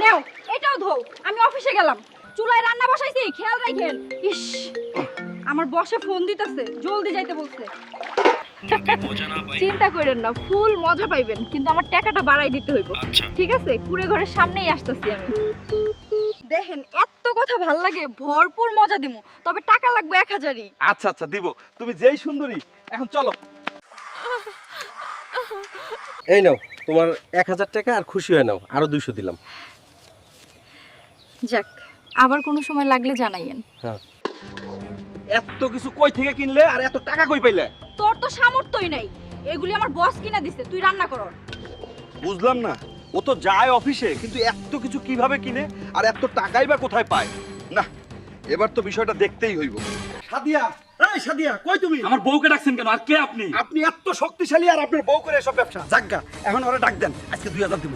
নেও এটাও ধোও। আমি অফিসে গেলাম, চুলায় রান্না বসাইছি, খেয়াল রাখেন। ইস, আমার বসে ফোন দিতেছে, জলদি যাইতে বলছে। চিন্তা করেন না, ফুল মজা পাইবেন, কিন্তু আমার টাকাটা বাড়াই দিতে হইব। ঠিক আছে, কুড়ে ঘরের সামনেই আসতেছি আমি। দেখেন এত কথা ভাল লাগে, ভরপুর মজা দিমু, তবে টাকা লাগবে 1000ই। আচ্ছা আচ্ছা দিব, তুমি যেই সুন্দরী, এখন চলো। এই নাও তোমার 1000 টাকা, আর খুশি হয়ে নাও, আরো 200 দিলাম। যাক, আবার কোনো সময় লাগলে জানাইয়েন। হ্যাঁ, এত কিছু কই থেকে কিনলে আর এত টাকা কই পাইলে? তোর তো সামর্থ্যই নাই, এগুলি আমার বস কিনা দিছে, তুই রান্না কর। বুঝলাম না, ও তো যায় অফিসে, কিন্তু এত কিছু কিভাবে কিনে আর এত টাকাই বা কোথায় পায়? না, এবার তো বিষয়টা দেখতেই হইব। সাদিয়া, এই সাদিয়া, কই তুমি? আমার বউকে ডাকছেন কেন? আর কে আপনি? আপনি এত শক্তিশালী আর আপনার বউ করে এসব ব্যবসা? জাগা, এখন ওরা ডাক দেন, আজকে 2000 দিব।